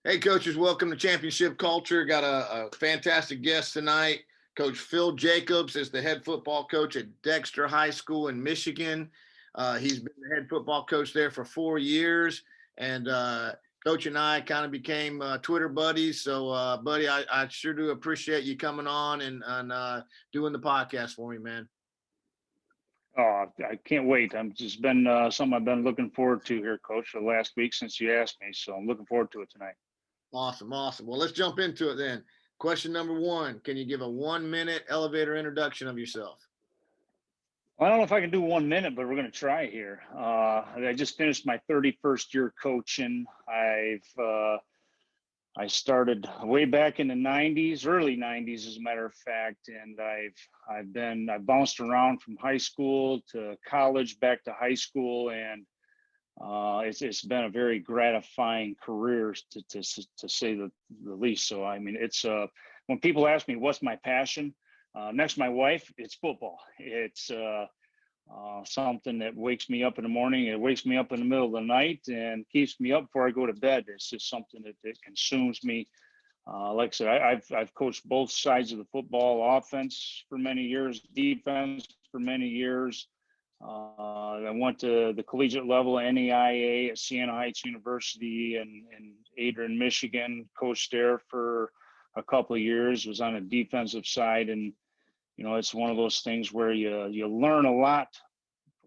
Hey, coaches, welcome to Championship Culture. Got a fantastic guest tonight. Coach Phil Jacobs is the head football coach at Dexter High School in Michigan. He's been the head football coach there for 4 years. And Coach and I kind of became Twitter buddies. So, buddy, I sure do appreciate you coming on and doing the podcast for me, man. Oh, I can't wait. I'm just been something I've been looking forward to here, Coach, for the last week since you asked me. So I'm looking forward to it tonight. Awesome, awesome. Well, let's jump into it then. Question number one, can you give a 1-minute elevator introduction of yourself? Well, I don't know if I can do 1 minute, but we're going to try here. I just finished my 31st year coaching. I started way back in the 90s, early 90s, as a matter of fact, and I've bounced around from high school to college, back to high school, and it's been a very gratifying career to say the least. So I mean, it's when people ask me what's my passion, next to my wife, it's football. It's something that wakes me up in the morning. It wakes me up in the middle of the night and keeps me up before I go to bed. It's just something that consumes me. Like I said, I've coached both sides of the football, offense for many years, defense for many years. I went to the collegiate level, NEIA at Siena Heights University in Adrian, Michigan, coached there for a couple of years, was on the defensive side. And, you know, it's one of those things where you learn a lot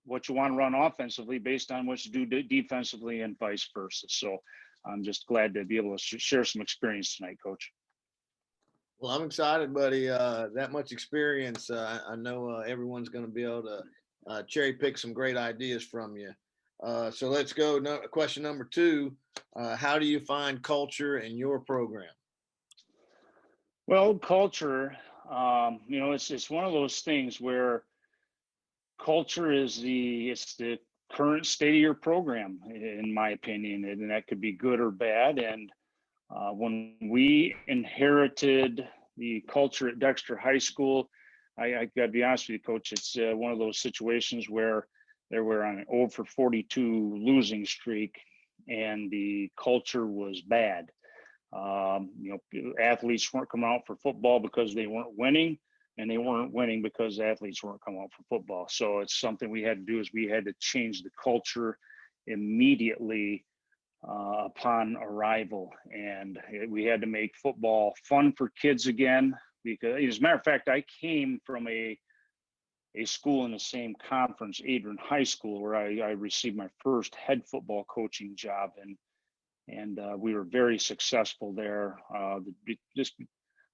what you want to run offensively based on what you do defensively and vice versa. So I'm just glad to be able to share some experience tonight, Coach. Well, I'm excited, buddy. That much experience. I know everyone's going to be able to cherry pick some great ideas from you. So let's go. Question number two. How do you find culture in your program? Well, culture, you know, it's one of those things where culture is the current state of your program, in my opinion, and that could be good or bad. And when we inherited the culture at Dexter High School, I got to be honest with you, Coach, it's one of those situations where they were on an 0 for 42 losing streak, and the culture was bad. You know, athletes weren't coming out for football because they weren't winning, and they weren't winning because athletes weren't coming out for football. So it's something we had to do is we had to change the culture immediately upon arrival, and we had to make football fun for kids again. Because, as a matter of fact, I came from a school in the same conference, Adrian High School, where I received my first head football coaching job, and we were very successful there.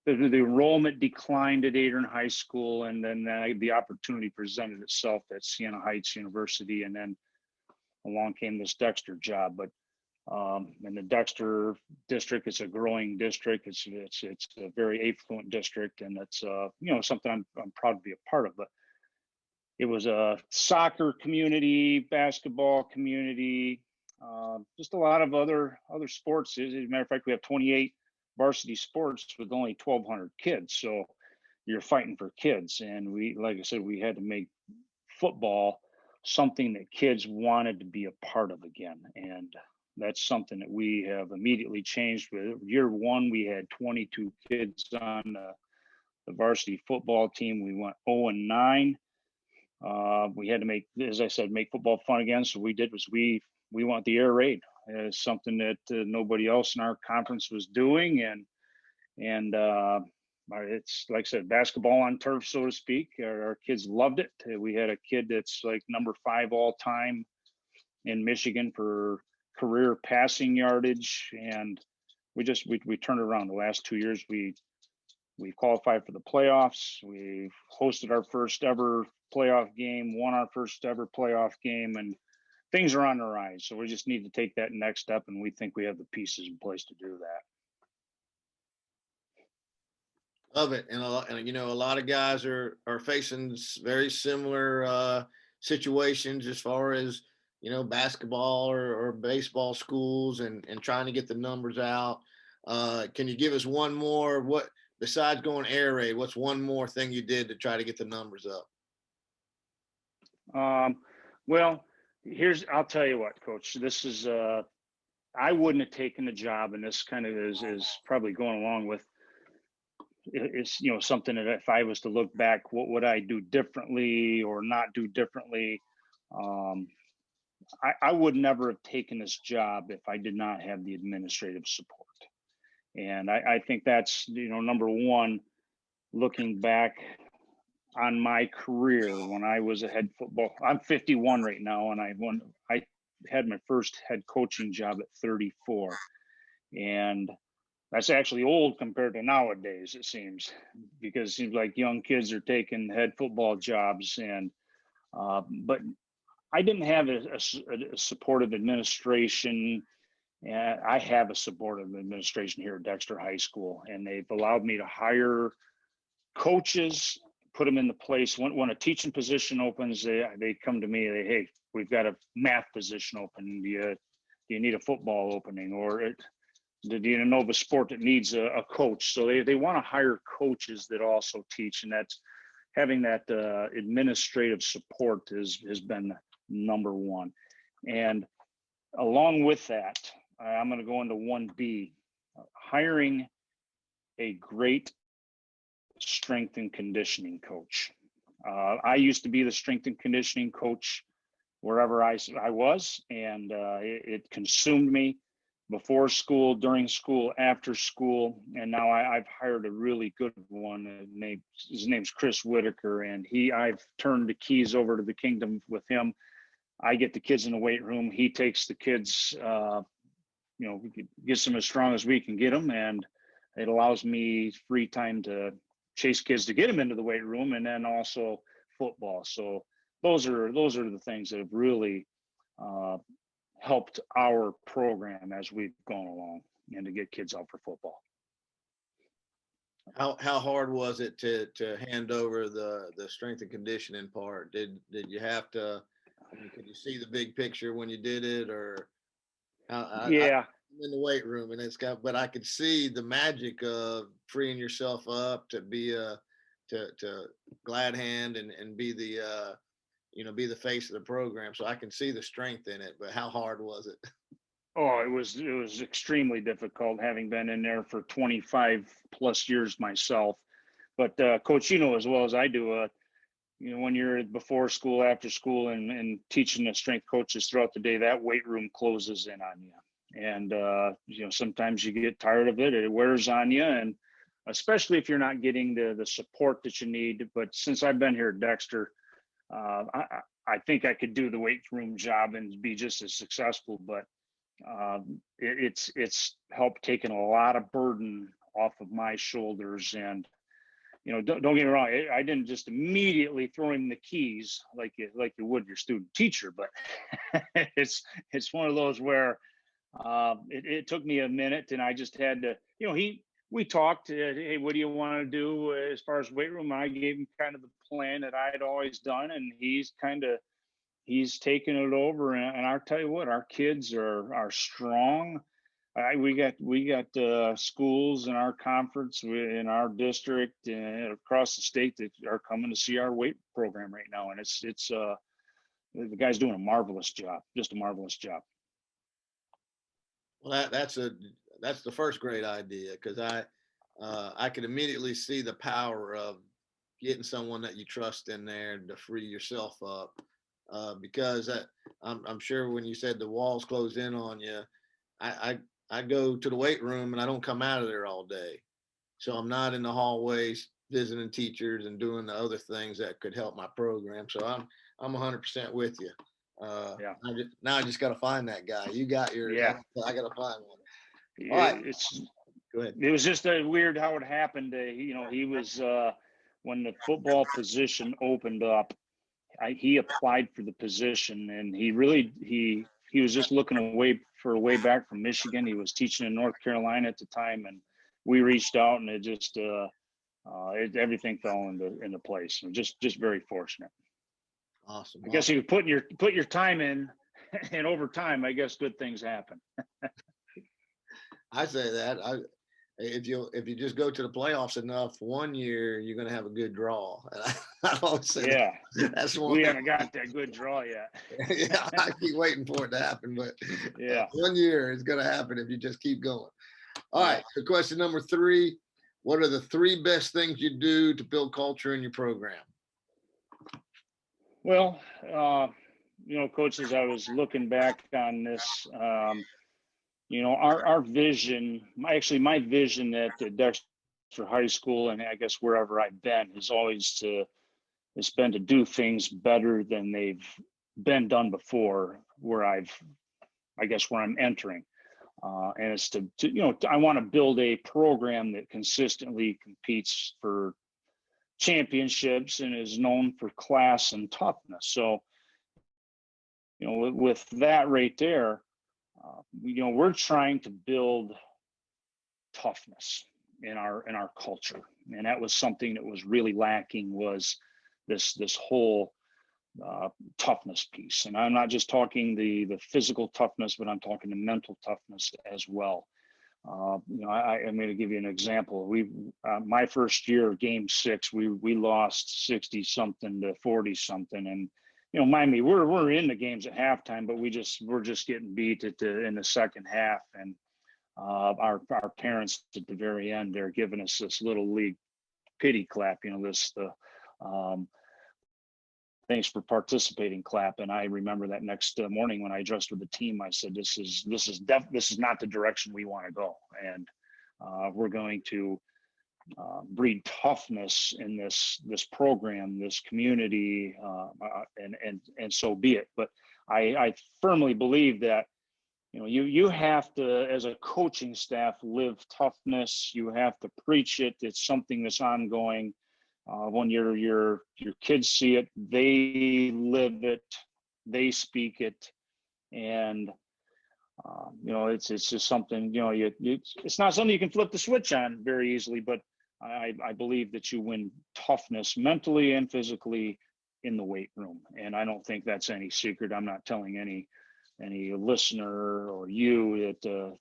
The enrollment declined at Adrian High School, and then the opportunity presented itself at Siena Heights University, and then along came this Dexter job. But in the Dexter district, it's a growing district. It's a very affluent district, and it's you know, something I'm proud to be a part of. But it was a soccer community, basketball community, just a lot of other sports. As a matter of fact, we have 28 varsity sports with only 1,200 kids. So you're fighting for kids, and we, like I said, we had to make football something that kids wanted to be a part of again, and that's something that we have immediately changed. With year one, we had 22 kids on the varsity football team. We went 0-9. We had to make, as I said, make football fun again. So we did was we went the air raid. It's something that nobody else in our conference was doing, and it's, like I said, basketball on turf, so to speak. Our kids loved it. We had a kid that's like number 5 all time in Michigan for career passing yardage, and we turned it around. The last 2 years, we qualified for the playoffs. We've hosted our first ever playoff game, won our first ever playoff game, and things are on the rise. So we just need to take that next step, and we think we have the pieces in place to do that. Love it. And you know, a lot of guys are facing very similar situations as far as, you know, basketball or baseball schools and trying to get the numbers out. Can you give us one more, what, besides going air raid, what's one more thing you did to try to get the numbers up? Well, I'll tell you what, Coach, this is, I wouldn't have taken the job, and this kind of is probably going along with it's, you know, something that if I was to look back, what would I do differently or not do differently? Um, I would never have taken this job if I did not have the administrative support. And I think that's, you know, number one, looking back on my career when I was a head football, I'm 51 right now, and I had my first head coaching job at 34. And that's actually old compared to nowadays, it seems, because it seems like young kids are taking head football jobs. And but I didn't have a supportive administration. And I have a supportive administration here at Dexter High School, and they've allowed me to hire coaches, put them in the place. When a teaching position opens, they come to me. Hey, we've got a math position open. Do you need a football opening, or do you know of a sport that needs a coach? So they want to hire coaches that also teach, and that's having that administrative support has been number one. And along with that, I'm going to go into 1B, hiring a great strength and conditioning coach. I used to be the strength and conditioning coach wherever I was, and it consumed me before school, during school, after school, and now I've hired a really good one. His name's Chris Whitaker, and I've turned the keys over to the kingdom with him. I get the kids in the weight room. He takes the kids, you know, gets them as strong as we can get them, and it allows me free time to chase kids to get them into the weight room, and then also football. So those are the things that have really helped our program as we've gone along, and to get kids out for football. How hard was it to hand over the strength and conditioning part? Did you have to? I mean, could you see the big picture when you did it, or Yeah. I'm in the weight room and but I could see the magic of freeing yourself up to be to glad hand and be the be the face of the program. So I can see the strength in it, but how hard was it? Oh, it was extremely difficult, having been in there for 25 plus years myself. But Coach, you know as well as I do, you know, when you're before school, after school, and teaching the strength coaches throughout the day, that weight room closes in on you. And you know, sometimes you get tired of it; it wears on you, and especially if you're not getting the support that you need. But since I've been here at Dexter, I think I could do the weight room job and be just as successful. But it's helped taking a lot of burden off of my shoulders. And you know, don't get me wrong, I didn't just immediately throw him the keys like you would your student teacher, but it's one of those where it took me a minute, and I just had to, you know, we talked, hey, what do you want to do as far as weight room? I gave him kind of the plan that I'd always done, and he's taken it over. And I'll tell you what, our kids are strong. We got schools in our conference, in our district, and across the state that are coming to see our weight program right now, and it's the guy's doing a marvelous job, just a marvelous job. Well, that's the first great idea, because I could immediately see the power of getting someone that you trust in there to free yourself up, because I'm sure when you said the walls closed in on you, I go to the weight room and I don't come out of there all day. So I'm not in the hallways visiting teachers and doing the other things that could help my program. So I'm 100% with you. Yeah. Now I just got to find that guy. You got your, Yeah. I got to find one. All right. Go ahead. It was just weird how it happened. You know, he was, when the football position opened up, he applied for the position, and he was just looking for a way back from Michigan. He was teaching in North Carolina at the time, and we reached out, and it just everything fell into place. And just very fortunate. Awesome. I guess if you put your time in, and over time, I guess good things happen. I say that if you just go to the playoffs enough one year, you're going to have a good draw. And I always say Yeah, that's one. we haven't got that good draw yet. Yeah, I keep waiting for it to happen, but Yeah, one year it's going to happen if you just keep going. All Yeah. right. So question number 3, what are the 3 best things you do to build culture in your program? Well, coaches, I was looking back on this. Our vision, my vision at the Dexter High School, and I guess wherever I've been, has been to do things better than they've been done before, where I'm entering. And it's I want to build a program that consistently competes for championships and is known for class and toughness. So, with that right there, we're trying to build toughness in our culture, and that was something that was really lacking, was this whole toughness piece. And I'm not just talking the physical toughness, but I'm talking the mental toughness as well. I'm going to give you an example. My first year, game 6, we lost 60 something to 40 something, and mind me, we're in the games at halftime, but we're just getting beat in the second half, and our parents at the very end, they're giving us this little league pity clap. Thanks for participating clap. And I remember that next morning when I dressed with the team, I said, this is not the direction we want to go. And we're going to breed toughness in this program, this community, and so be it. But I firmly believe that, you have to, as a coaching staff, live toughness. You have to preach it. It's something that's ongoing. When your kids see it, they live it, they speak it, and it's just something, it's not something you can flip the switch on very easily. But I believe that you win toughness mentally and physically in the weight room, and I don't think that's any secret. I'm not telling any listener or you that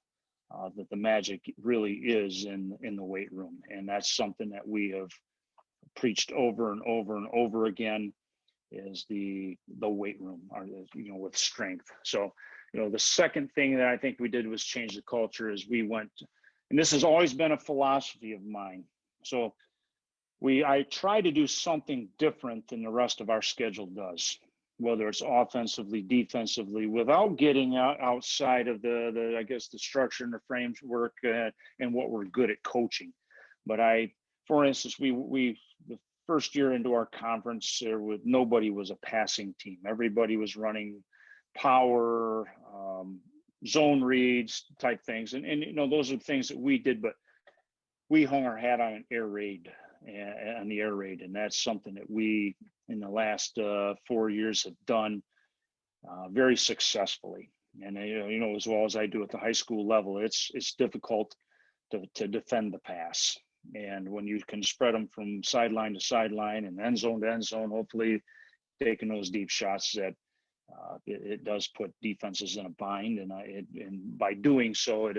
the magic really is in the weight room, and that's something that we have preached over and over and over again, is the weight room, or with strength. So the second thing that I think we did was change the culture. Is we went, and this has always been a philosophy of mine, so I try to do something different than the rest of our schedule does, whether it's offensively, defensively, without getting outside of the I guess the structure and the framework and what we're good at coaching. But for instance, we the first year into our conference, nobody was a passing team. Everybody was running power, zone reads type things, and those are the things that we did. But we hung our hat on the air raid, and that's something that we in the last 4 years have done very successfully. And as well as I do at the high school level, it's difficult to defend the pass. And when you can spread them from sideline to sideline and end zone to end zone, hopefully taking those deep shots, that it does put defenses in a bind. And by doing so,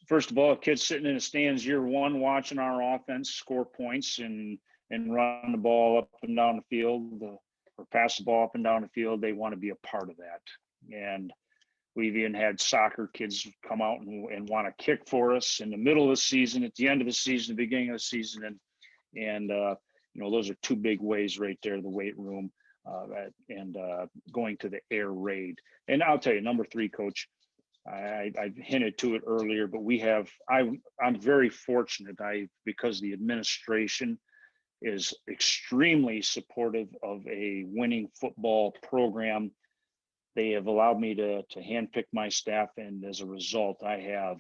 first of all, a kid sitting in the stands year 1 watching our offense score points and run the ball up and down the field, or pass the ball up and down the field, they want to be a part of that. And we've even had soccer kids come out and want to kick for us in the middle of the season, at the end of the season, the beginning of the season. And those are 2 big ways right there, the weight room and going to the air raid. And I'll tell you, number 3, Coach, I hinted to it earlier, but I'm very fortunate, because the administration is extremely supportive of a winning football program. They have allowed me to handpick my staff, and as a result, I have,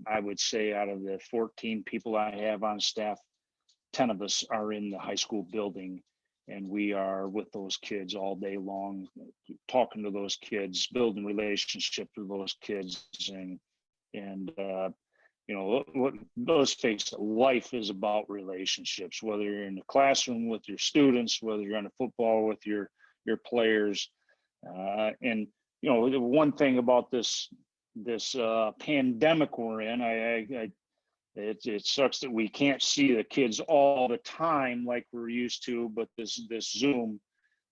I would say, out of the 14 people I have on staff, 10 of us are in the high school building, and we are with those kids all day long, talking to those kids, building relationships with those kids, and let's face it, life is about relationships. Whether you're in the classroom with your students, whether you're on the football with your players. And the one thing about this this pandemic we're in, it sucks that we can't see the kids all the time like we're used to, but this Zoom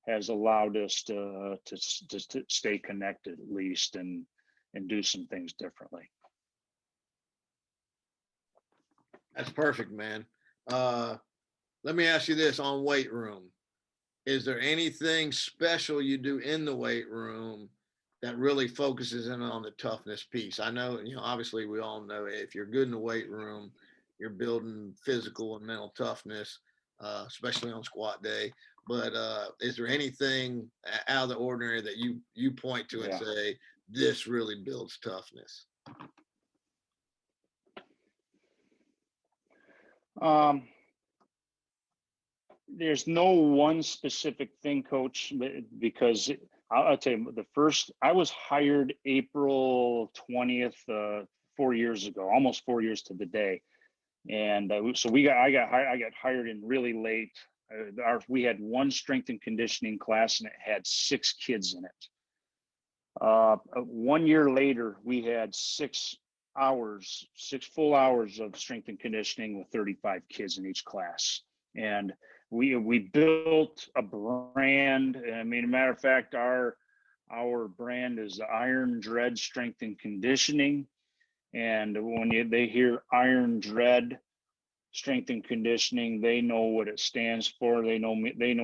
has allowed us to stay connected at least and do some things differently. That's perfect, man. Let me ask you this on weight room. Is there anything special you do in the weight room that really focuses in on the toughness piece? I know, obviously we all know if you're good in the weight room, you're building physical and mental toughness, especially on squat day. But is there anything out of the ordinary that you point to and say, this really builds toughness? There's no one specific thing, Coach, because I'll tell you, I was hired April 20th, 4 years ago, almost 4 years to the day. And so I got hired in really late. We had one strength and conditioning class and it had 6 kids in it. 1 year later, we had 6 full hours of strength and conditioning with 35 kids in each class. And we built a brand. I mean, a matter of fact, our brand is Iron Dread Strength and Conditioning. And when they hear Iron Dread Strength and Conditioning, they know what it stands for. They know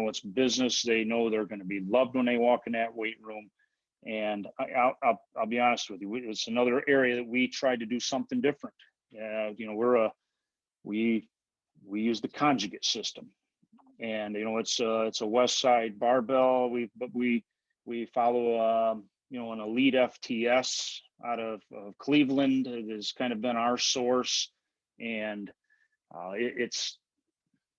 it's business. They know they're going to be loved when they walk in that weight room. And I'll be honest with you, it's another area that we tried to do something different. We use the conjugate system, and it's a West Side barbell. We follow an elite FTS out of Cleveland. It has kind of been our source, and it's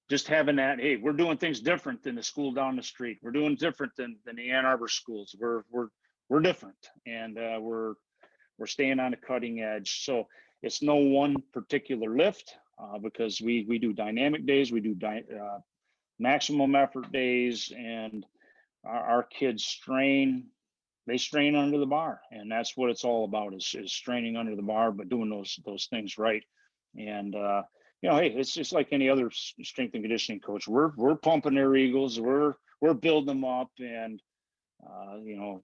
just having that. Hey, we're doing things different than the school down the street. We're doing different than the Ann Arbor schools. We're different, and we're staying on the cutting edge. So it's no one particular lift because we do dynamic days, we do maximum effort days, and our kids strain under the bar, and that's what it's all about is straining under the bar, but doing those things right. And hey, it's just like any other strength and conditioning coach. We're pumping their egos, we're building them up, and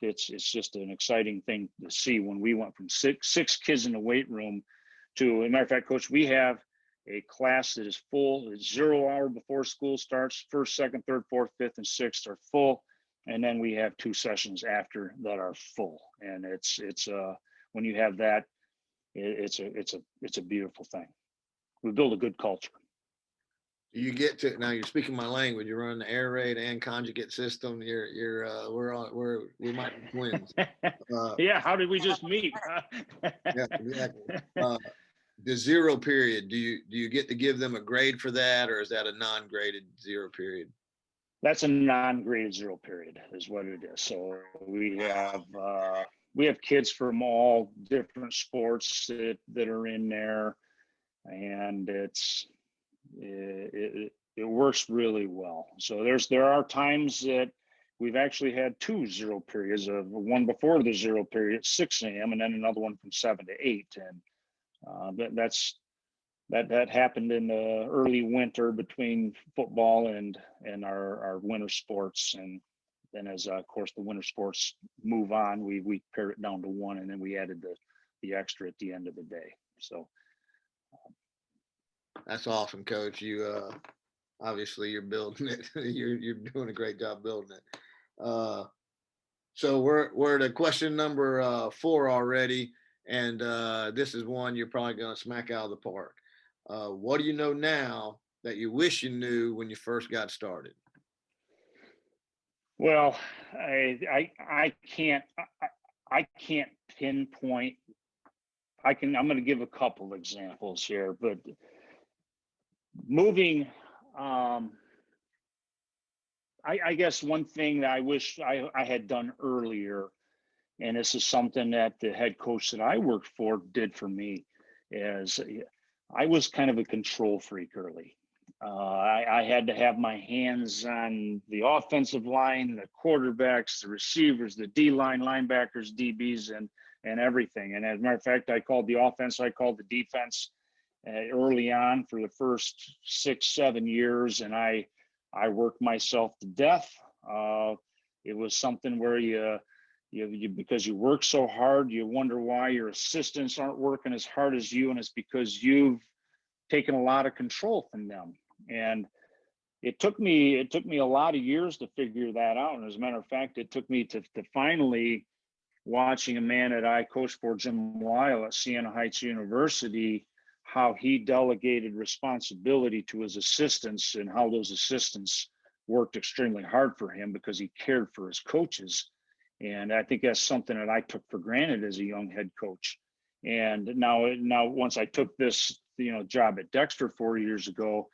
it's just an exciting thing to see when we went from six kids in the weight room to, as a matter of fact, Coach, we have a class that is full. It's 0 hour before school starts. First, second, third, fourth, fifth, and sixth are full. And then we have 2 sessions after that are full. And it's when you have that, it's a beautiful thing. We build a good culture. You get to, now you're speaking my language. You're running the air raid and conjugate system. We might be twins. Yeah. How did we just meet? Yeah, exactly. The 0 period, do you get to give them a grade for that, or is that a non-graded 0 period? That's a non-graded 0 period is what it is. So we have kids from all different sports that are in there, and it works really well. So there are times that we've actually had 2 0 periods, of one before the 0 period at 6 a.m. and then another one from 7 to 8. And that happened in the early winter between football and our winter sports. And then as of course the winter sports move on, we pared it down to 1, and then we added the extra at the end of the day. So that's awesome, Coach. You obviously you're building it. you're doing a great job building it. So we're to question number 4 already, and this is one you're probably going to smack out of the park. What do you know now that you wish you knew when you first got started? Well, I can't pinpoint. I'm going to give a couple examples here, but moving, I guess one thing that I wish I had done earlier, and this is something that the head coach that I worked for did for me, is I was kind of a control freak early. I had to have my hands on the offensive line, the quarterbacks, the receivers, the D line, linebackers, DBs, and everything. And as a matter of fact, I called the offense, I called the defense early on for the first 6-7 years, and I worked myself to death. It was something where you because you work so hard, you wonder why your assistants aren't working as hard as you, and it's because you've taken a lot of control from them. And it took me a lot of years to figure that out. And as a matter of fact, it took me to finally watching a man that I coached for, Jim Lyle at Siena Heights University, how he delegated responsibility to his assistants and how those assistants worked extremely hard for him because he cared for his coaches. And I think that's something that I took for granted as a young head coach. And now once I took this, job at Dexter 4 years ago,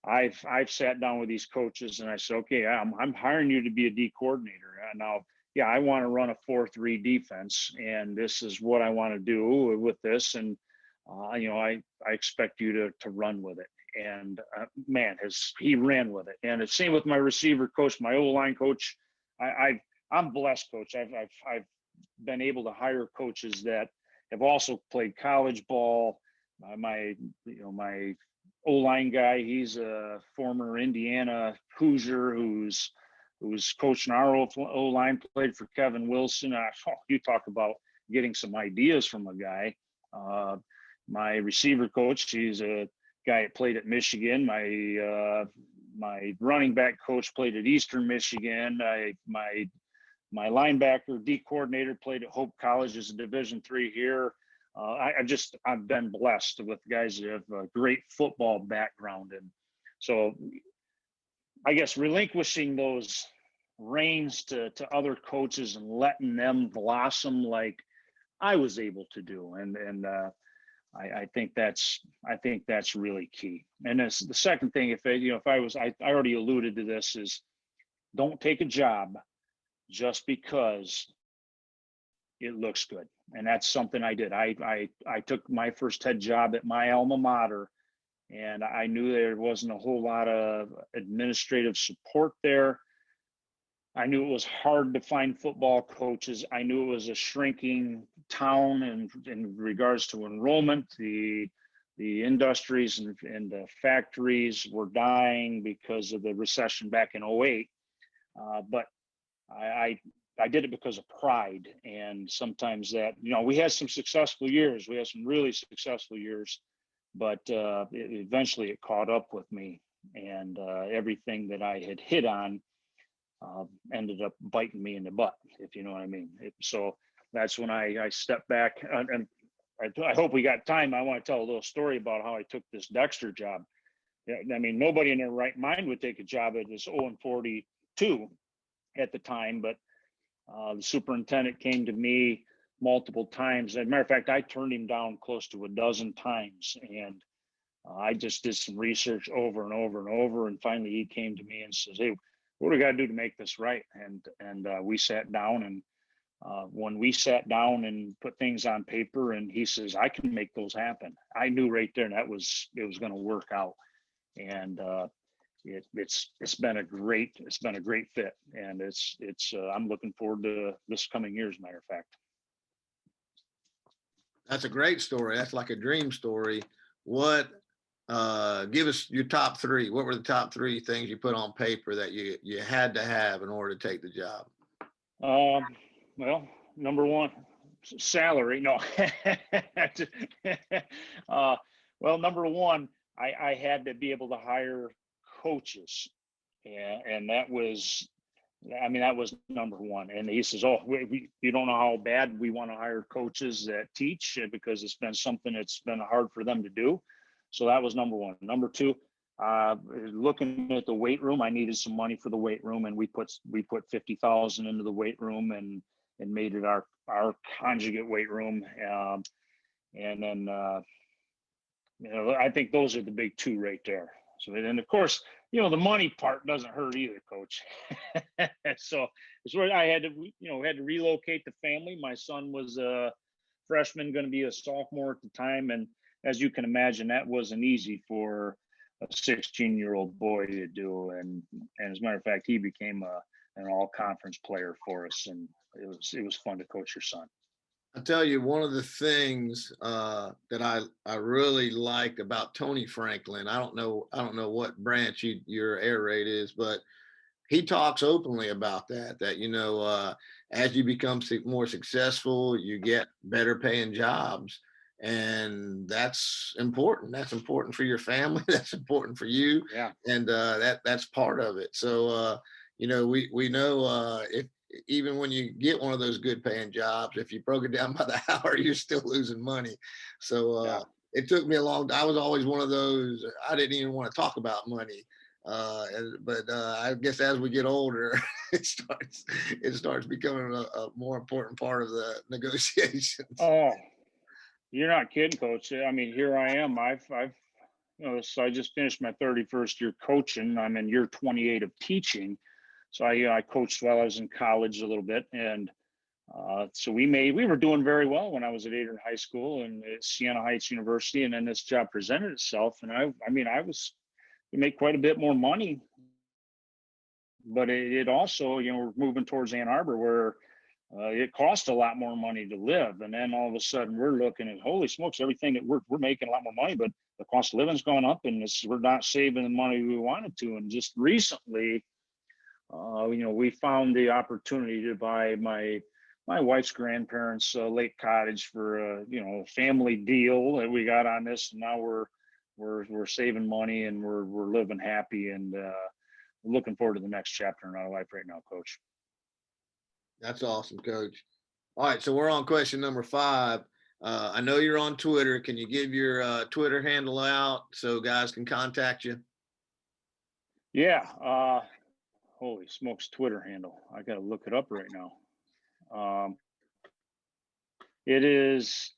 I've sat down with these coaches and I said, okay, I'm hiring you to be a D coordinator. Now, yeah, I want to run a 4-3 defense, and this is what I want to do with this. And I expect you to run with it. And man, he ran with it. And it's same with my receiver coach, my O-line coach. I'm blessed, coach. I've been able to hire coaches that have also played college ball. My O-line guy, he's a former Indiana Hoosier who's coaching our O-line, played for Kevin Wilson. You talk about getting some ideas from a guy. My receiver coach, he's a guy that played at Michigan. My running back coach played at Eastern Michigan. My linebacker D coordinator played at Hope College as a Division III here. I've been blessed with guys that have a great football background. And so I guess relinquishing those reins to other coaches and letting them blossom like I was able to do. And I think that's really key. And that's the second thing. I already alluded to this, is don't take a job just because it looks good. And that's something I did. I took my first head job at my alma mater, and I knew there wasn't a whole lot of administrative support there. I knew it was hard to find football coaches. I knew it was a shrinking town in regards to enrollment. The industries and the factories were dying because of the recession back in 2008. But I did it because of pride. And sometimes that, we had some successful years. We had some really successful years, but eventually it caught up with me, and everything that I had hit on ended up biting me in the butt, if you know what I mean. So that's when I stepped back, and I hope we got time. I want to tell a little story about how I took this Dexter job. I mean, nobody in their right mind would take a job at this 0-42 at the time, but the superintendent came to me multiple times. As a matter of fact, I turned him down close to a dozen times, and I just did some research over and over and over. And finally, he came to me and says, "Hey, what do we got to do to make this right?" And we sat down, and when we sat down and put things on paper, and he says, "I can make those happen." I knew right there, and it was going to work out. And it's been a great fit, and I'm looking forward to this coming year, as a matter of fact. That's a great story. That's like a dream story. What give us your top three. What were the top three things you put on paper that you had to have in order to take the job? Well, number one, salary. No. Well, number one, I had to be able to hire coaches, and that was number one. And he says, "Oh, you don't know how bad we want to hire coaches that teach, because it's been something that's been hard for them to do." So that was number one. Number two, looking at the weight room, I needed some money for the weight room, and we put $50,000 into the weight room and made it our conjugate weight room. And then I think those are the big two right there. So then, of course, the money part doesn't hurt either, Coach. So it's where I had to relocate the family. My son was a freshman, going to be a sophomore at the time, and as you can imagine, that wasn't easy for a 16-year-old boy to do. And as a matter of fact, he became an all-conference player for us, and it was fun to coach your son. I tell you, one of the things that I really liked about Tony Franklin, I don't know what branch your air raid is, but he talks openly about that as you become more successful, you get better paying jobs, and that's important. That's important for your family. That's important for you. Yeah. And that's part of it. So we know if even when you get one of those good paying jobs, if you broke it down by the hour, you're still losing money. So Yeah. it took me a long I was always one of those, I didn't even want to talk about money. But I guess as we get older, it starts becoming a more important part of the negotiations. Oh, you're not kidding, Coach. I mean, here I am. So I just finished my 31st year coaching. I'm in year 28 of teaching. So I coached while I was in college a little bit, and so we were doing very well when I was at Adrian High School and at Siena Heights University, and then this job presented itself, and we make quite a bit more money, but it also, we're moving towards Ann Arbor where it costs a lot more money to live, and then all of a sudden we're looking at, holy smokes, everything that we're making a lot more money, but the cost of living's gone up, and we're not saving the money we wanted to. And just recently, we found the opportunity to buy my wife's grandparents' lake cottage for a family deal that we got on this, and now we're saving money, and we're living happy, and looking forward to the next chapter in our life right now, Coach. That's awesome, Coach. All right, so we're on question number 5. I know you're on Twitter. Can you give your Twitter handle out so guys can contact you? Yeah. Holy smokes, Twitter handle. I got to look it up right now. It is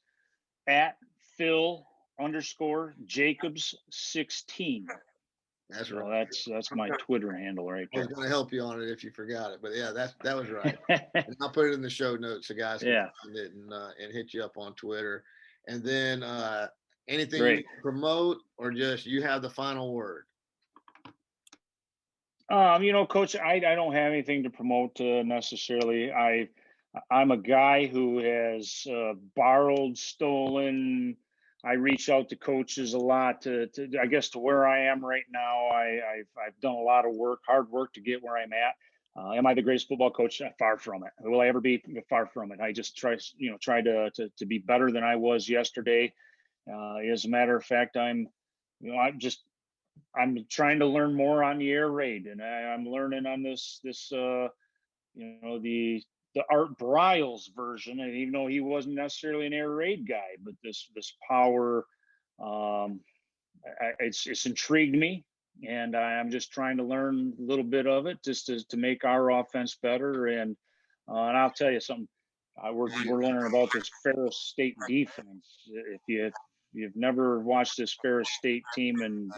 at Phil_Jacobs16. That's So right. that's my Twitter handle right I was there. going to help you on it if you forgot it, but yeah, that was right. And I'll put it in the show notes so guys can find it and hit you up on Twitter. And then anything you promote, or just you have the final word? Coach, I don't have anything to promote necessarily. I'm a guy who has borrowed, stolen. I reach out to coaches a lot to I guess to where I am right now. I've done a lot of hard work to get where I'm at. Am I the greatest football coach? Far from it. Will I ever be? Far from it. I just try to be better than I was yesterday. As a matter of fact, I'm trying to learn more on the air raid, and I'm learning on the Art Briles version. And even though he wasn't necessarily an air raid guy, but this power, it's intrigued me, and I'm just trying to learn a little bit of it just to make our offense better. And I'll tell you something. We're learning about this Ferris State defense. If you've never watched this Ferris State team in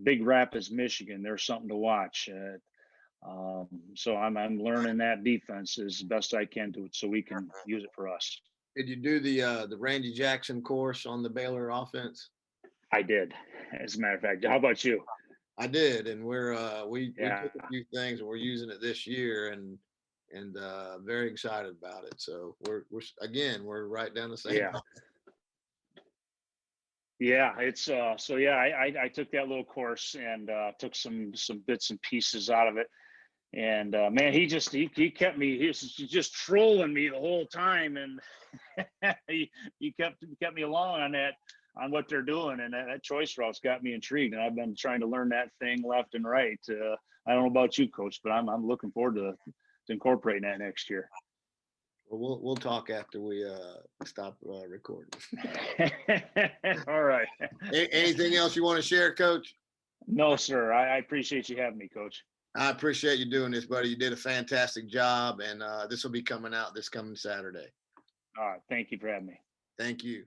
Big Rapids, Michigan, there's something to watch. So I'm learning that defense as best I can do it, so we can use it for us. Did you do the Randy Jackson course on the Baylor offense? I did, as a matter of fact. How about you? I did, and we took a few things, and we're using it this year, and very excited about it. So we're right down the same. Yeah. Yeah, it's I took that little course and took some bits and pieces out of it. And man, he kept me, he was just trolling me the whole time, and he kept me along on what they're doing, and that choice route's got me intrigued, and I've been trying to learn that thing left and right. I don't know about you, Coach, but I'm looking forward to incorporating that next year. Well, we'll talk after we stop recording. All right. Anything else you want to share, Coach? No, sir. I appreciate you having me, Coach. I appreciate you doing this, buddy. You did a fantastic job, and this will be coming out this coming Saturday. All right. Thank you for having me. Thank you.